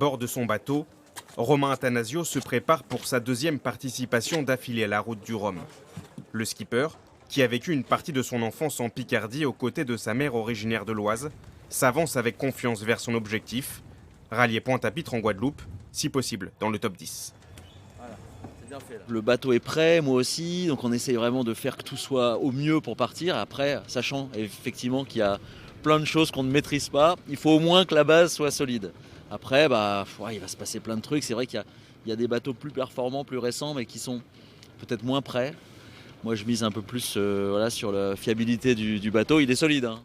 bord de son bateau, Romain Attanasio se prépare pour sa deuxième participation d'affilée à la route du Rhum. Le skipper, qui a vécu une partie de son enfance en Picardie aux côtés de sa mère originaire de l'Oise, s'avance avec confiance vers son objectif, rallier Pointe-à-Pitre en Guadeloupe, si possible dans le top 10. Voilà, c'est bien fait, là. Le bateau est prêt, moi aussi, donc on essaye vraiment de faire que tout soit au mieux pour partir. Après, sachant effectivement qu'il y a plein de choses qu'on ne maîtrise pas, il faut au moins que la base soit solide. Après, il va se passer plein de trucs. C'est vrai qu'il y a des bateaux plus performants, plus récents, mais qui sont peut-être moins prêts. Moi, je mise un peu plus sur la fiabilité du bateau. Il est solide, hein.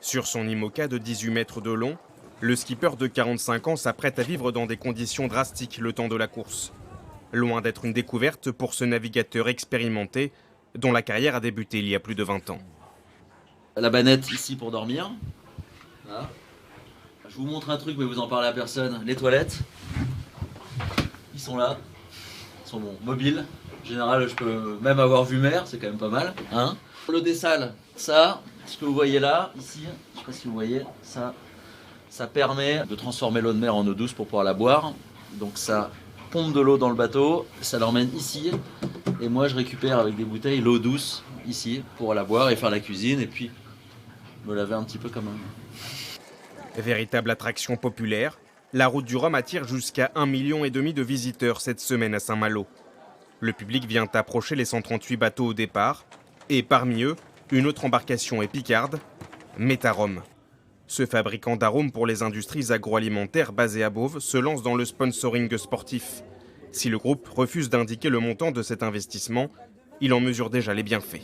Sur son IMOCA de 18 mètres de long, le skipper de 45 ans s'apprête à vivre dans des conditions drastiques le temps de la course. Loin d'être une découverte pour ce navigateur expérimenté, dont la carrière a débuté il y a plus de 20 ans. La bannette ici pour dormir. Là. Je vous montre un truc, mais vous en parlez à personne. Les toilettes, ils sont là. Ils sont mobiles. En général, je peux même avoir vue mer, c'est quand même pas mal. Hein, le dessal, ça, ce que vous voyez là, ici, je sais pas si vous voyez, ça permet de transformer l'eau de mer en eau douce pour pouvoir la boire. Donc ça pompe de l'eau dans le bateau, ça l'emmène ici. Et moi, je récupère avec des bouteilles l'eau douce ici pour la boire et faire la cuisine et puis me laver un petit peu quand même. Véritable attraction populaire, la route du Rhum attire jusqu'à 1,5 million de visiteurs cette semaine à Saint-Malo. Le public vient approcher les 138 bateaux au départ, et parmi eux, une autre embarcation est picarde, Metarom. Ce fabricant d'arômes pour les industries agroalimentaires basé à Beauvais se lance dans le sponsoring sportif. Si le groupe refuse d'indiquer le montant de cet investissement, il en mesure déjà les bienfaits.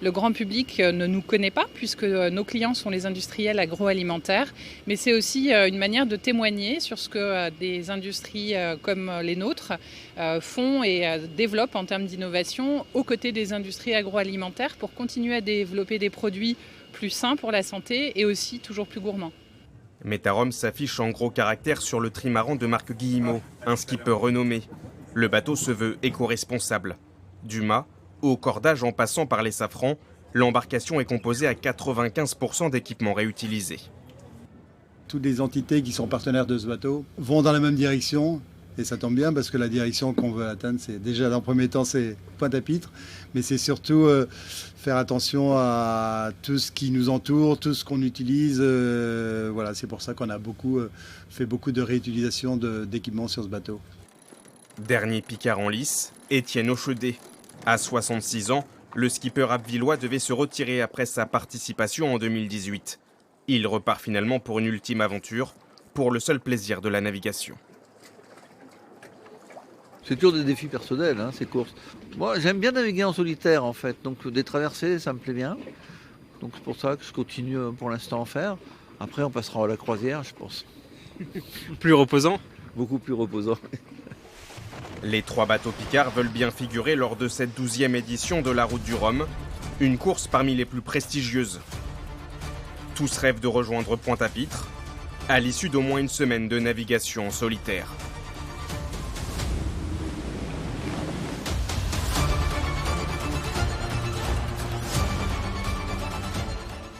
Le grand public ne nous connaît pas puisque nos clients sont les industriels agroalimentaires, mais c'est aussi une manière de témoigner sur ce que des industries comme les nôtres font et développent en termes d'innovation aux côtés des industries agroalimentaires pour continuer à développer des produits plus sains pour la santé et aussi toujours plus gourmands. Metarom s'affiche en gros caractères sur le trimaran de Marc Guillemot, un skipper renommé. Le bateau se veut éco-responsable. Du mât au cordage en passant par les safrans, l'embarcation est composée à 95% d'équipements réutilisés. Toutes les entités qui sont partenaires de ce bateau vont dans la même direction. Et ça tombe bien parce que la direction qu'on veut atteindre, c'est déjà dans le premier temps, c'est Pointe-à-Pitre. Mais c'est surtout faire attention à tout ce qui nous entoure, tout ce qu'on utilise. Voilà, c'est pour ça qu'on a fait beaucoup de réutilisation d'équipements sur ce bateau. Dernier picard en lice, Étienne Auchedé. À 66 ans, le skipper abbevillois devait se retirer après sa participation en 2018. Il repart finalement pour une ultime aventure, pour le seul plaisir de la navigation. C'est toujours des défis personnels, hein, ces courses. Moi, j'aime bien naviguer en solitaire, en fait. Donc, des traversées, ça me plaît bien. Donc, c'est pour ça que je continue pour l'instant à en faire. Après, on passera à la croisière, je pense. Plus reposant ? Beaucoup plus reposant. Les 3 bateaux picards veulent bien figurer lors de cette 12e édition de la Route du Rhum, une course parmi les plus prestigieuses. Tous rêvent de rejoindre Pointe-à-Pitre, à l'issue d'au moins une semaine de navigation en solitaire.